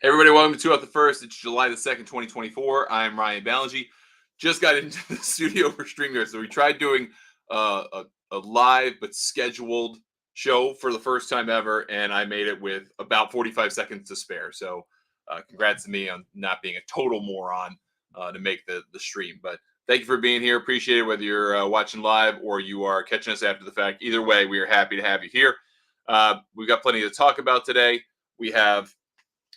Everybody, welcome to Two Out the First. It's July the 2nd, 2024. I'm Ryan Ballingy. Just got into the studio for StreamYard. So we tried doing a live but scheduled show for the first time ever, and I made it with about 45 seconds to spare. So congrats to me on not being a total moron to make the stream. But thank you for being here. Appreciate it, whether you're watching live or you are catching us after the fact. Either way, we are happy to have you here. We've got plenty to talk about today. We have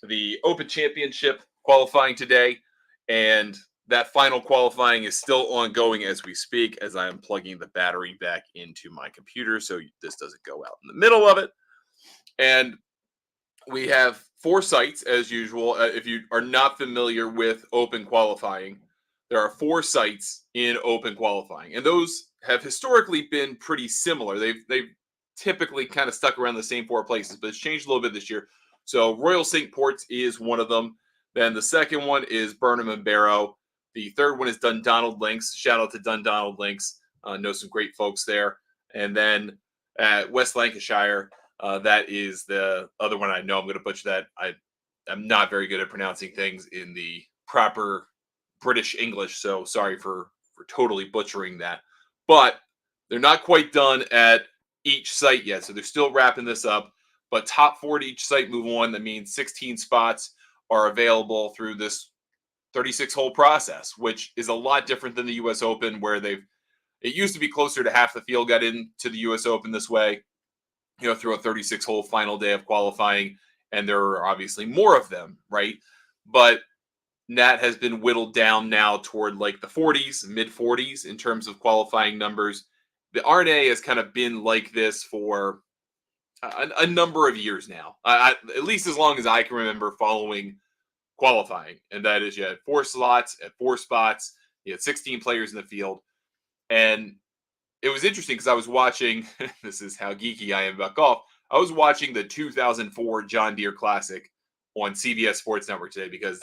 the Open Championship qualifying today, and that final qualifying is still ongoing as we speak, as I am plugging the battery back into my computer so this doesn't go out in the middle of it. And we have four sites as usual. If you are not familiar with Open qualifying, there are four sites in Open qualifying, and those have historically been pretty similar. They've typically kind of stuck around the same four places, but it's changed a little bit this year. So Royal St. Ports is one of them. Then the second one is Burnham and Barrow. The third one is Dundonald Links. Shout out to Dundonald Links. Know some great folks there. And then at West Lancashire, that is the other one I know. I'm going to butcher that. I'm not very good at pronouncing things in the proper British English, so sorry for totally butchering that. But they're not quite done at each site yet, so they're still wrapping this up. But top 4 to each site move on. That means 16 spots are available through this 36-hole process, which is a lot different than the U.S. Open, where it used to be closer to half the field got into the U.S. Open this way, through a 36-hole final day of qualifying, and there are obviously more of them, right? But that has been whittled down now toward like the 40s, mid 40s in terms of qualifying numbers. The RNA has kind of been like this for a number of years now, at least as long as I can remember following qualifying. And that is, you had 4 slots at 4 spots, you had 16 players in the field. And it was interesting because I was watching, this is how geeky I am about golf, I was watching the 2004 John Deere Classic on CBS Sports Network today, because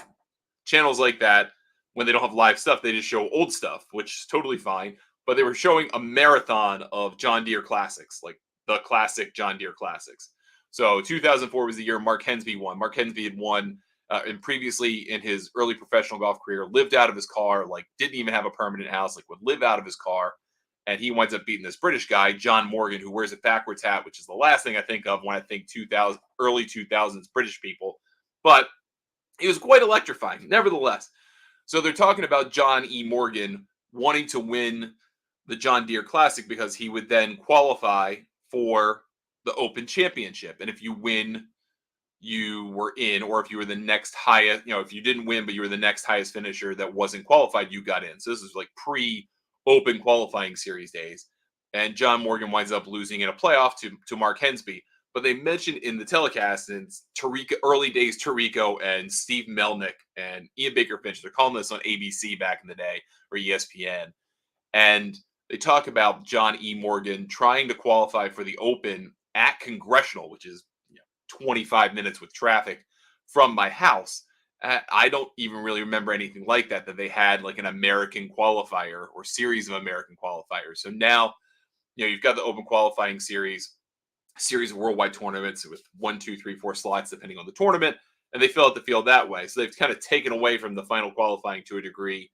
channels like that, when they don't have live stuff, they just show old stuff, which is totally fine. But they were showing a marathon of John Deere Classics, like the classic John Deere Classics. So 2004 was the year Mark Hensby won. Mark Hensby had won and previously in his early professional golf career, lived out of his car, like didn't even have a permanent house, like would live out of his car. And he winds up beating this British guy, John Morgan, who wears a backwards hat, which is the last thing I think of when I think early 2000s British people. But it was quite electrifying, nevertheless. So they're talking about John E. Morgan wanting to win the John Deere Classic because he would then qualify for the Open Championship. And if you win, you were in, or if you were the next highest, if you didn't win, but you were the next highest finisher that wasn't qualified, you got in. So this is like pre-Open qualifying series days. And John Morgan winds up losing in a playoff to Mark Hensby. But they mentioned in the telecast, and early days Tirico and Steve Melnick and Ian Baker Finch, they're calling this on ABC back in the day, or ESPN. And they talk about John E. Morgan trying to qualify for the Open at Congressional, which is 25 minutes with traffic from my house. I don't even really remember anything like that they had like an American qualifier or series of American qualifiers. So now, you've got the Open qualifying series of worldwide tournaments with 1, 2, 3, 4 slots, depending on the tournament, and they fill out the field that way. So they've kind of taken away from the final qualifying to a degree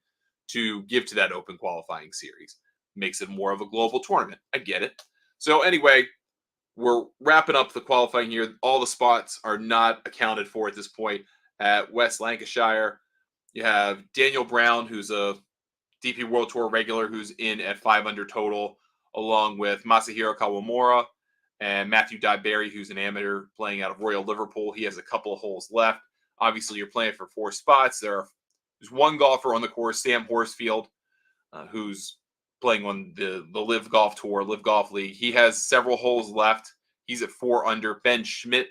to give to that Open qualifying series. Makes it more of a global tournament. I get it. So anyway, we're wrapping up the qualifying here. All the spots are not accounted for at this point. At West Lancashire, you have Daniel Brown, who's a DP World Tour regular, who's in at 5 under total, along with Masahiro Kawamura and Matthew Dye-Berry, who's an amateur playing out of Royal Liverpool. He has a couple of holes left. Obviously, you're playing for 4 spots. There's one golfer on the course, Sam Horsfield, who's playing on the Live Golf Tour, Live Golf League. He has several holes left. He's at 4 under. Ben Schmidt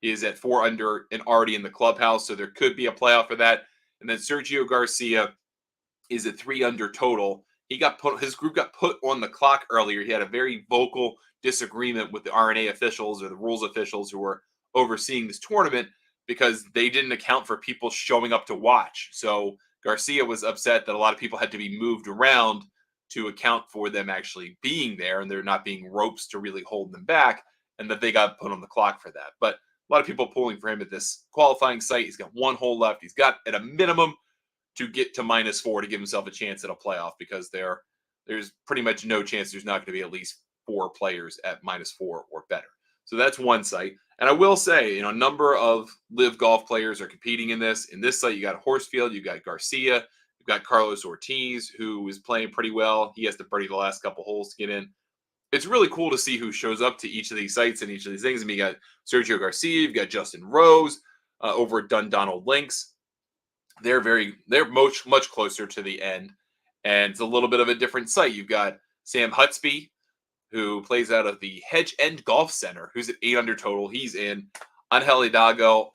is at 4 under and already in the clubhouse, so there could be a playoff for that. And then Sergio Garcia is at 3 under total. His group got put on the clock earlier. He had a very vocal disagreement with the RNA officials or the rules officials who were overseeing this tournament because they didn't account for people showing up to watch. So Garcia was upset that a lot of people had to be moved around to account for them actually being there, and there not being ropes to really hold them back, and that they got put on the clock for that. But A lot of people pulling for him at this qualifying site. He's got one hole left. He's got at a minimum to get to -4 to give himself a chance at a playoff, because there's pretty much no chance there's not going to be at least 4 players at -4 or better. So that's one site. And I will say, a number of live golf players are competing in this. In this site, you got Horsfield, you got Garcia, you've got Carlos Ortiz, who is playing pretty well. He has to birdie the last couple holes to get in. It's really cool to see who shows up to each of these sites and each of these things. I mean, you got Sergio Garcia, you've got Justin Rose over at Dundonald Links. They're much closer to the end, and it's a little bit of a different site. You've got Sam Hutsby, who plays out of the Hedge End Golf Center, who's at 8 under total. He's in. Angel Hidalgo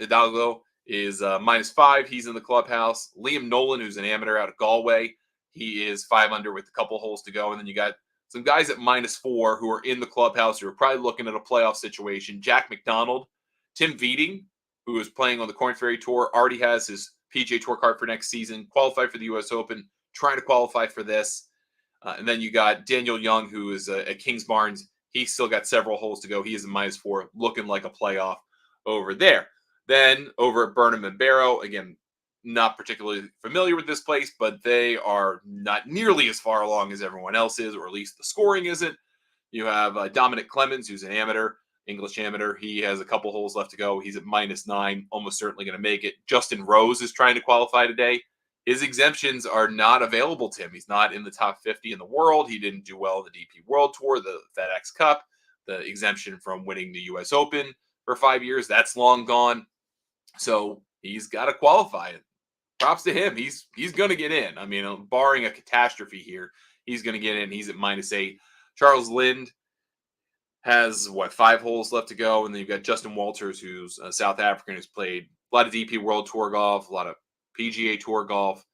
is -5. He's in the clubhouse. Liam Nolan, who's an amateur out of Galway, he is 5 under with a couple holes to go. And then you got some guys at -4 who are in the clubhouse who are probably looking at a playoff situation. Jack McDonald, Tim Vieding, who is playing on the Corn Ferry Tour, already has his PGA Tour card for next season, qualified for the U.S. Open, trying to qualify for this. And then you got Daniel Young, who is at Kings Barnes. He's still got several holes to go. He is a -4, looking like a playoff over there. Then over at Burnham and Barrow, again, not particularly familiar with this place, but they are not nearly as far along as everyone else is, or at least the scoring isn't. You have Dominic Clemens, who's an amateur, English amateur. He has a couple holes left to go. He's at -9, almost certainly going to make it. Justin Rose is trying to qualify today. His exemptions are not available to him. He's not in the top 50 in the world. He didn't do well in the DP World Tour, the FedEx Cup, the exemption from winning the U.S. Open for 5 years. That's long gone. So he's got to qualify. Props to him. He's going to get in. I mean, barring a catastrophe here, he's going to get in. He's at -8. Charles Lind has 5 holes left to go, and then you've got Justin Walters, who's a South African, who's played a lot of DP World Tour golf, a lot of PGA Tour golf.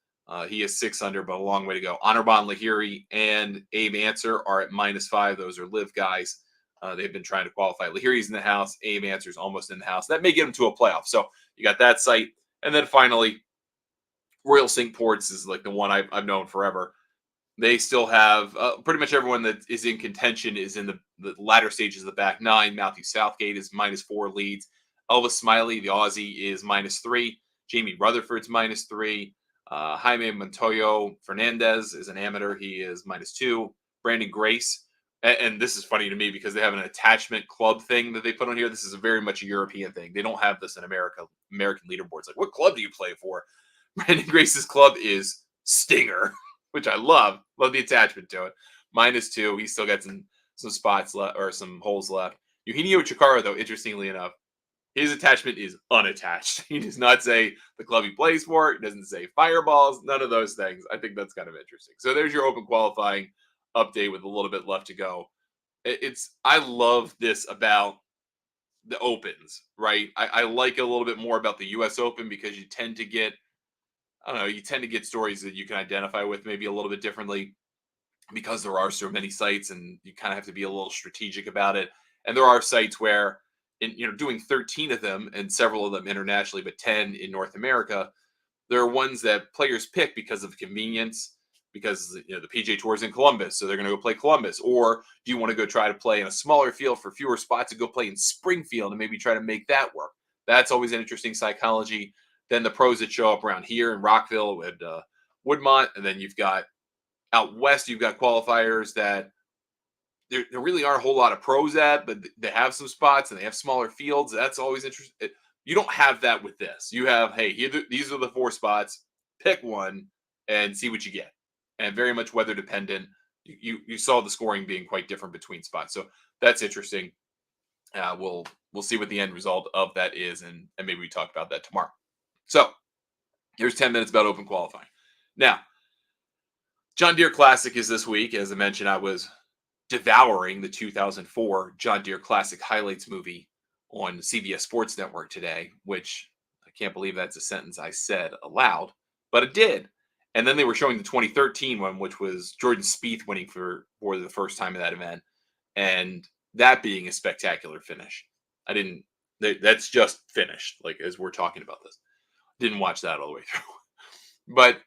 He is 6 under, but a long way to go. Anirban Lahiri and Abe Answer are at -5. Those are live guys. They've been trying to qualify. Lahiri's in the house. Abe Answer's almost in the house. That may get him to a playoff. So you got that site. And then finally, Royal Cinque Ports is like the one I've known forever. They still have pretty much everyone that is in contention is in the latter stages of the back 9. Matthew Southgate is -4 leads. Elvis Smiley, the Aussie, is -3. Jamie Rutherford's -3. Jaime Montoyo Fernandez is an amateur. He is -2. Brandon Grace. And this is funny to me because they have an attachment club thing that they put on here. This is a very much a European thing. They don't have this in American leaderboards. Like, what club do you play for? Brandon Grace's club is Stinger, which I love. Love the attachment to it. -2. He's still got some spots left, or some holes left. Eugenio Chikara, though, interestingly enough, his attachment is unattached. He does not say the club he plays for. It doesn't say Fireballs. None of those things. I think that's kind of interesting. So there's your open qualifying update with a little bit left to go. I love this about the opens, right? I like it a little bit more about the U.S. Open because you tend to get, I don't know, you tend to get stories that you can identify with maybe a little bit differently because there are so many sites and you kind of have to be a little strategic about it. And there are sites where, doing 13 of them and several of them internationally, but 10 in North America, there are ones that players pick because of convenience, because the PGA Tour is in Columbus, so they're going to go play Columbus. Or do you want to go try to play in a smaller field for fewer spots and go play in Springfield and maybe try to make that work? That's always an interesting psychology. Then the pros that show up around here in Rockville with Woodmont, and then you've got out west, you've got qualifiers that there really aren't a whole lot of pros at, but they have some spots and they have smaller fields. That's always interesting. You don't have that with this. You have, hey, these are the 4 spots. Pick one and see what you get. And very much weather dependent. You saw the scoring being quite different between spots, so that's interesting. We'll see what the end result of that is, and maybe we talk about that tomorrow. So here's 10 minutes about open qualifying. Now, John Deere Classic is this week. As I mentioned, I was devouring the 2004 John Deere Classic highlights movie on CBS Sports Network today, which I can't believe that's a sentence I said aloud, but it did. And then they were showing the 2013 one, which was Jordan Spieth winning for the first time in that event, and that being a spectacular finish. That's just finished, like as we're talking about this. Didn't watch that all the way through. But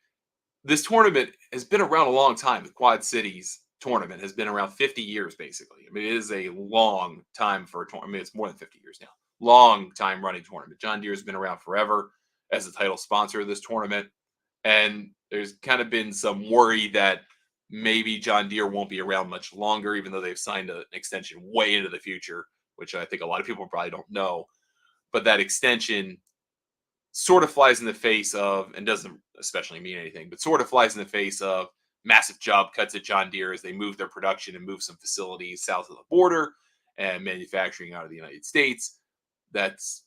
this tournament has been around a long time. The Quad Cities tournament has been around 50 years, basically. I mean, it is a long time for a tournament. I mean, it's more than 50 years now. long time running tournament. John Deere has been around forever as the title sponsor of this tournament. And there's kind of been some worry that maybe John Deere won't be around much longer, even though they've signed an extension way into the future, which I think a lot of people probably don't know. But that extension sort of flies in the face of, and doesn't especially mean anything, but sort of flies in the face of massive job cuts at John Deere as they move their production and move some facilities south of the border and manufacturing out of the United States. That's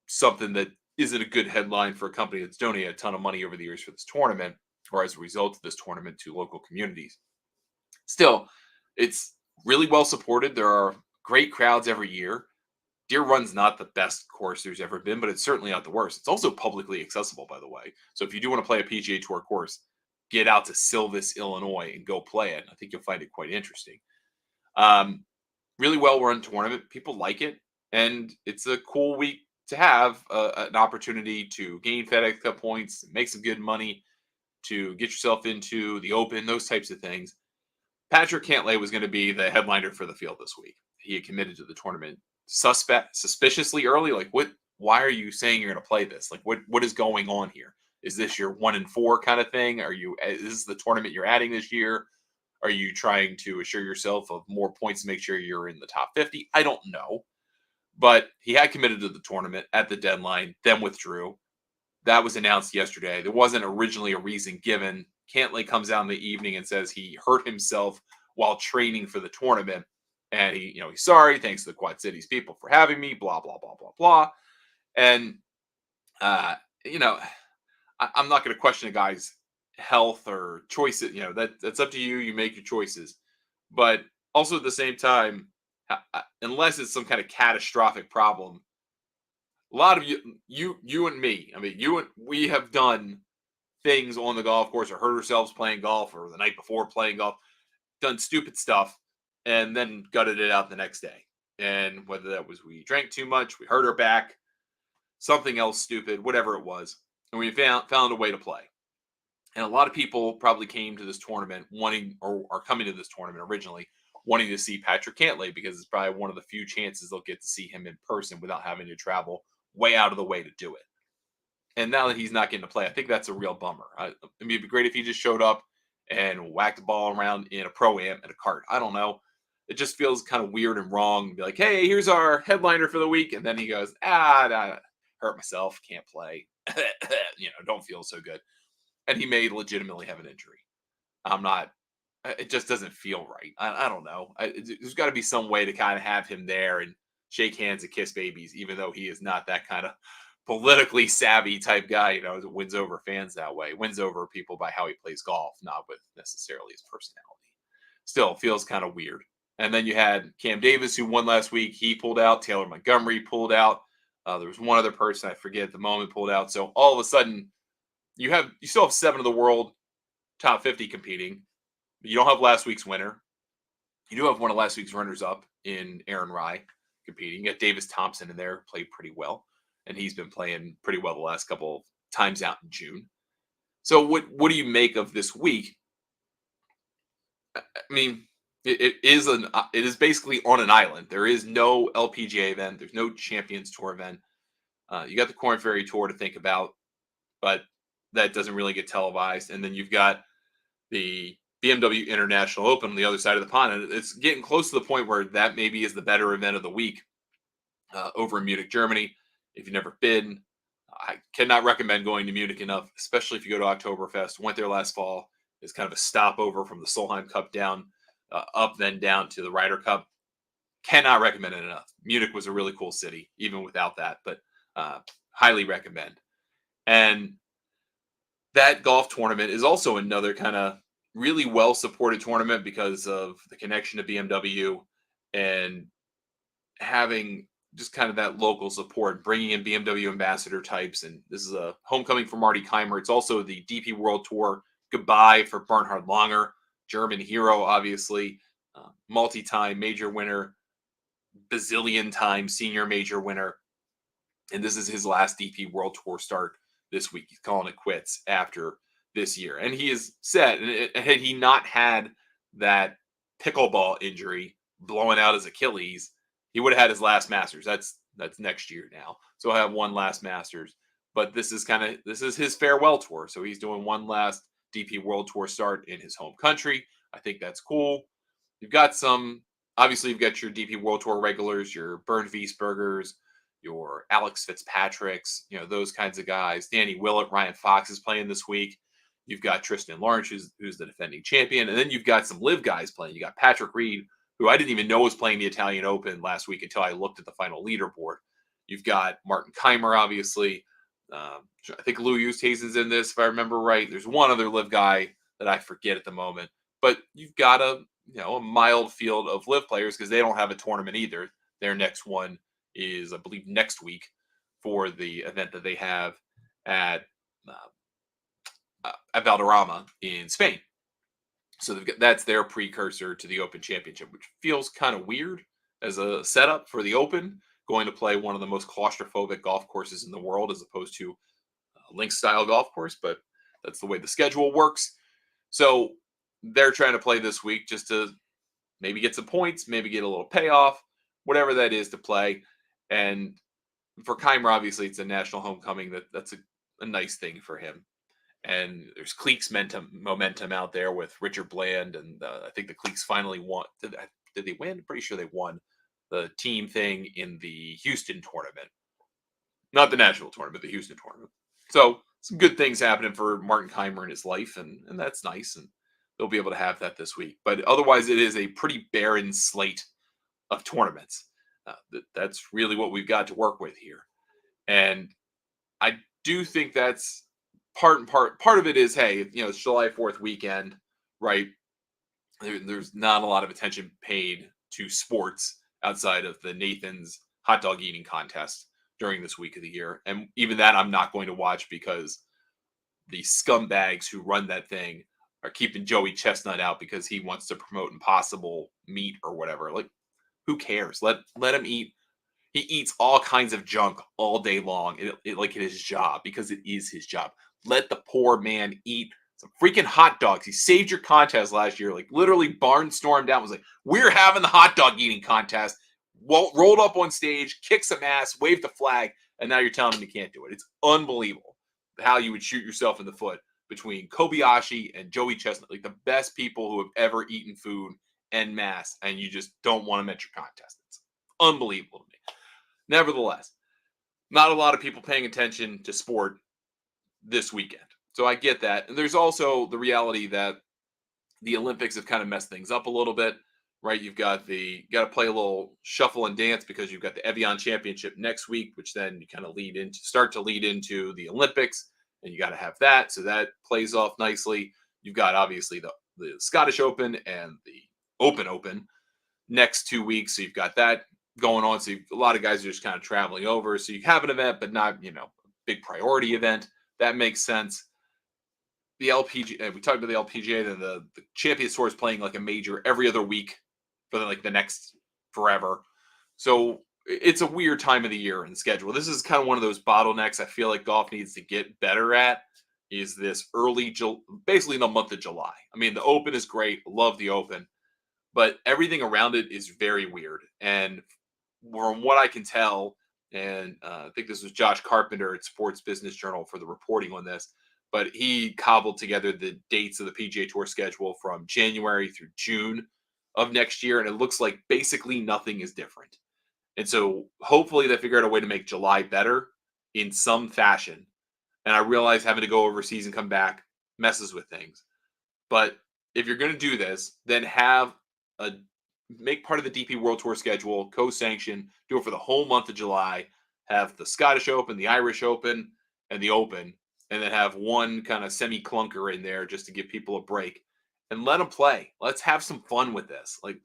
something that isn't a good headline for a company that's donated a ton of money over the years for this tournament, or as a result of this tournament, to local communities. Still, it's really well supported. There are great crowds every year. Deer Run's not the best course there's ever been, but it's certainly not the worst. It's also publicly accessible, by the way. So if you do want to play a PGA Tour course, get out to Silvis, Illinois, and go play it. I think you'll find it quite interesting. Really well-run tournament. People like it, and it's a cool week to have an opportunity to gain FedEx Cup points, make some good money, to get yourself into the Open, those types of things. Patrick Cantlay was going to be the headliner for the field this week. He had committed to the tournament suspiciously early. Like, what? Why are you saying you're going to play this? Like, what is going on here? Is this your 1-4 kind of thing? Is this the tournament you're adding this year? Are you trying to assure yourself of more points to make sure you're in the top 50? I don't know. But he had committed to the tournament at the deadline, then withdrew. That was announced yesterday. There wasn't originally a reason given. Cantlay comes out in the evening and says he hurt himself while training for the tournament. And he's sorry. Thanks to the Quad Cities people for having me, blah, blah, blah, blah, blah. And, I'm not going to question a guy's health or choices. That's up to you. You make your choices. But also at the same time, unless it's some kind of catastrophic problem, a lot of you and me, we have done things on the golf course or hurt ourselves playing golf or the night before playing golf, done stupid stuff, and then gutted it out the next day. And whether that was we drank too much, we hurt our back, something else stupid, whatever it was, and we found a way to play. And a lot of people probably came to this tournament wanting, or are coming to this tournament originally, wanting to see Patrick Cantlay because it's probably one of the few chances they'll get to see him in person without having to travel way out of the way to do it. And now that he's not getting to play, I think that's a real bummer. It'd be great if he just showed up and whacked the ball around in a Pro-Am and a cart. I don't know. It just feels kind of weird and wrong. Be like, hey, here's our headliner for the week. And then he goes, hurt myself, can't play. Don't feel so good. And he may legitimately have an injury. It just doesn't feel right. I don't know. There's got to be some way to kind of have him there and shake hands and kiss babies, even though he is not that kind of politically savvy type guy, wins over fans that way, wins over people by how he plays golf, not with necessarily his personality. Still feels kind of weird. And then you had Cam Davis, who won last week. He pulled out. Taylor Montgomery pulled out. There was one other person, I forget at the moment, pulled out. So all of a sudden, you still have 7 of the world top 50 competing. But you don't have last week's winner. You do have one of last week's runners-up in Aaron Rye competing. You got Davis Thompson in there, played pretty well. And he's been playing pretty well the last couple of times out in June. So what do you make of this week? It is basically on an island. There is no LPGA event. There's no Champions Tour event. You got the Korn Ferry Tour to think about, but that doesn't really get televised. And then you've got the BMW International Open on the other side of the pond. And it's getting close to the point where that maybe is the better event of the week over in Munich, Germany. If you've never been, I cannot recommend going to Munich enough, especially if you go to Oktoberfest. Went there last fall. It's kind of a stopover from the Solheim Cup down, up, then down to the Ryder Cup. Cannot recommend it enough. Munich was a really cool city, even without that, but highly recommend. And that golf tournament is also another kind of really well-supported tournament because of the connection to BMW and having just kind of that local support, bringing in BMW ambassador types. And this is a homecoming for Marty Keimer. It's also the DP World Tour goodbye for Bernhard Langer, German hero, obviously, multi-time major winner, bazillion-time senior major winner. And this is his last DP World Tour start this week. He's calling it quits after this year. And he has said, had he not had that pickleball injury blowing out his Achilles, he would have had his last Masters. That's That's next year now. So I have one last Masters. But this is his farewell tour. So he's doing one last DP World Tour start in his home country. I think that's cool. You've got some obviously you've got your DP World Tour regulars, your Bernd Wiesbergers, your Alex Fitzpatricks, those kinds of guys. Danny Willett, Ryan Fox is playing this week. You've got Tristan Lawrence, who's the defending champion. And then you've got some live guys playing. You got Patrick Reed, who I didn't even know was playing the Italian Open last week until I looked at the final leaderboard. You've got Martin Keimer, obviously. I think Lou Oosthuizen's in this, if I remember right. There's one other live guy that I forget at the moment. But you've got a mild field of live players because they don't have a tournament either. Their next one is, I believe, next week for the event that they have at Valderrama in Spain. So that's their precursor to the Open Championship, which feels kind of weird as a setup for the Open, going to play one of the most claustrophobic golf courses in the world as opposed to a links-style golf course, but that's the way the schedule works. So they're trying to play this week just to maybe get some points, maybe get a little payoff, whatever that is to play. And for Keimer, obviously, it's a national homecoming. That's a nice thing for him. And there's Cleeks momentum out there with Richard Bland, and I think the Cleeks finally won. Did they win? I'm pretty sure they won the team thing in the Houston tournament. Not the national tournament, the Houston tournament. So some good things happening for Martin Keimer in his life, and that's nice. And they'll be able to have that this week. But otherwise, it is a pretty barren slate of tournaments. That's really what we've got to work with here. And I do think that's part of it is, hey, it's July 4th weekend, right? There's not a lot of attention paid to sports outside of the Nathan's hot dog eating contest during this week of the year. And even that I'm not going to watch because the scumbags who run that thing are keeping Joey Chestnut out because he wants to promote Impossible meat or whatever. Like, who cares? Let him eat. He eats all kinds of junk all day long, like it is his job, because it is his job. Let the poor man eat some freaking hot dogs. He saved your contest last year, like literally barnstormed out. Was like, we're having the hot dog eating contest. Rolled up on stage, kicked some ass, waved the flag, and now you're telling him you can't do it. It's unbelievable how you would shoot yourself in the foot between Kobayashi and Joey Chestnut, like the best people who have ever eaten food en masse, and you just don't want them at your contest. It's unbelievable to me. Nevertheless, not a lot of people paying attention to sport this weekend. So I get that. And there's also the reality that the Olympics have kind of messed things up a little bit, right? You got to play a little shuffle and dance because you've got the Evian Championship next week, which then you kind of start to lead into the Olympics, and you got to have that. So that plays off nicely. You've got obviously the Scottish Open and the Open next 2 weeks. So you've got that going on. So a lot of guys are just kind of traveling over. So you have an event, but not, a big priority event. That makes sense. The LPGA, we talked about the LPGA, then the Champions Tour is playing like a major every other week for the next forever. So it's a weird time of the year in schedule. This is kind of one of those bottlenecks I feel like golf needs to get better at, is this basically in the month of July. I mean, the Open is great. Love the Open. But everything around it is very weird. And from what I can tell, and I think this was Josh Carpenter at Sports Business Journal for the reporting on this, but he cobbled together the dates of the PGA Tour schedule from January through June of next year, and it looks like basically nothing is different. And so hopefully they figure out a way to make July better in some fashion. And I realize having to go overseas and come back messes with things. But if you're going to do this, then make part of the DP World Tour schedule, co-sanction, do it for the whole month of July, have the Scottish Open, the Irish Open, and the Open, and then have one kind of semi-clunker in there just to give people a break. And let them play. Let's have some fun with this. Like,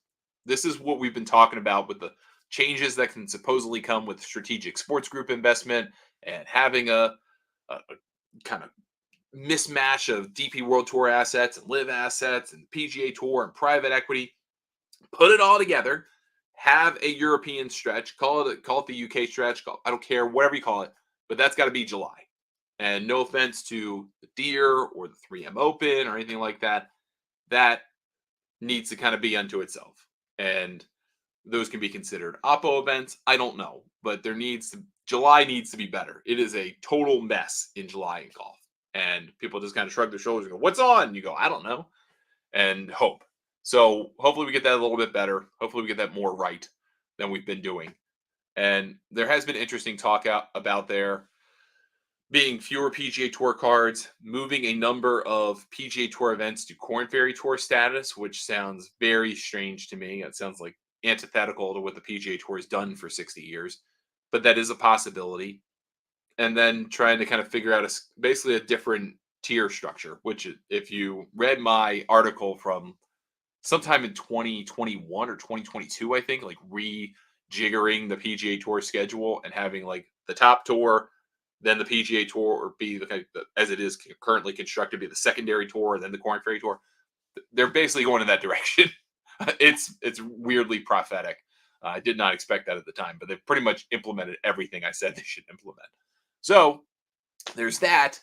this is what we've been talking about with the changes that can supposedly come with strategic sports group investment and having a kind of mismatch of DP World Tour assets and live assets and PGA Tour and private equity. Put it all together, have a European stretch, call it the UK stretch, I don't care, whatever you call it, but that's got to be July. And no offense to the Deere or the 3M Open or anything like that, that needs to kind of be unto itself. And those can be considered oppo events. I don't know, but July needs to be better. It is a total mess in July in golf, and people just kind of shrug their shoulders and go, "What's on?" And you go, "I don't know," and hope. So hopefully we get that a little bit better. Hopefully we get that more right than we've been doing. And there has been interesting talk out about there being fewer PGA Tour cards, moving a number of PGA Tour events to Corn Ferry Tour status, which sounds very strange to me. It sounds like antithetical to what the PGA Tour has done for 60 years, but that is a possibility. And then trying to kind of figure out basically a different tier structure, which if you read my article from sometime in 2021 or 2022, I think, like rejiggering the PGA Tour schedule and having like the top tour, then the PGA Tour, or be as it is currently constructed, be the secondary tour, then the Corn Ferry Tour. They're basically going in that direction. It's weirdly prophetic. I did not expect that at the time, but they've pretty much implemented everything I said they should implement. So there's that.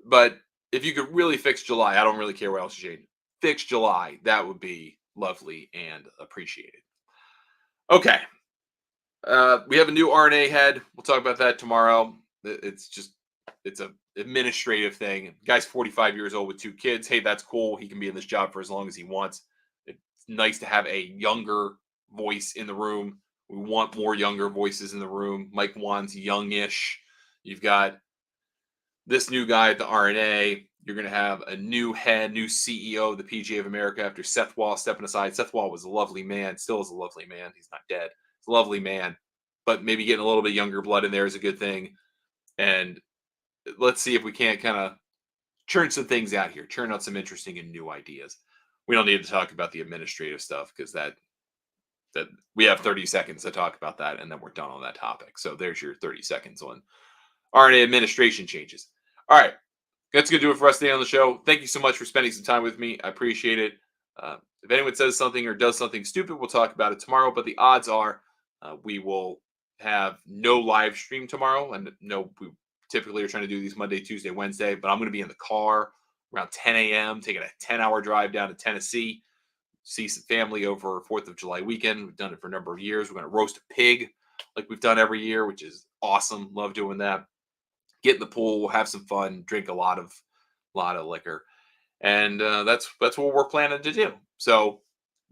But if you could really fix July, I don't really care what else you change. Fix July, that would be lovely and appreciated. Okay. We have a new RNA head. We'll talk about that tomorrow. It's a administrative thing. Guy's 45 years old with 2 kids. Hey, that's cool. He can be in this job for as long as he wants. It's nice to have a younger voice in the room. We want more younger voices in the room. Mike Wan's youngish. You've got this new guy at the RNA. You're going to have a new head, new CEO of the PGA of America after Seth Wall stepping aside. Seth Wall was a lovely man, still is a lovely man. He's not dead. He's a lovely man, but maybe getting a little bit younger blood in there is a good thing. And let's see if we can't kind of churn some things out here, churn out some interesting and new ideas. We don't need to talk about the administrative stuff because that we have 30 seconds to talk about that, and then we're done on that topic. So there's your 30 seconds on RNA administration changes. All right. That's going to do it for us today on the show. Thank you so much for spending some time with me. I appreciate it. If anyone says something or does something stupid, we'll talk about it tomorrow. But the odds are we will have no live stream tomorrow. And no, we typically are trying to do these Monday, Tuesday, Wednesday. But I'm going to be in the car around 10 a.m., taking a 10-hour drive down to Tennessee, see some family over 4th of July weekend. We've done it for a number of years. We're going to roast a pig like we've done every year, which is awesome. Love doing that. Get in the pool, have some fun, drink a lot of liquor, and that's what we're planning to do. So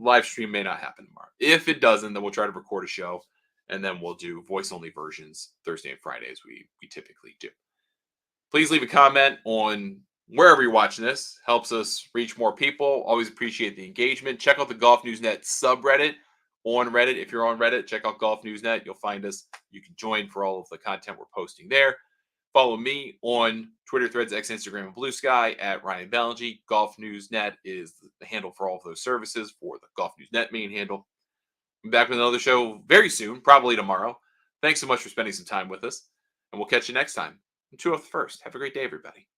live stream may not happen tomorrow. If it doesn't, then we'll try to record a show, and then we'll do voice only versions Thursday and Friday as we typically do. Please leave a comment on wherever you're watching this. Helps us reach more people. Always appreciate the engagement. Check out the Golf News Net subreddit on Reddit. If you're on Reddit, check out Golf News Net. You'll find us. You can join for all of the content we're posting there. Follow me on Twitter, Threads, X, Instagram, and Blue Sky at Ryan Ballingy. Golf News Net is the handle for all of those services for the Golf News Net main handle. I'm back with another show very soon, probably tomorrow. Thanks so much for spending some time with us, and we'll catch you next time. And 2 off the first. Have a great day, everybody.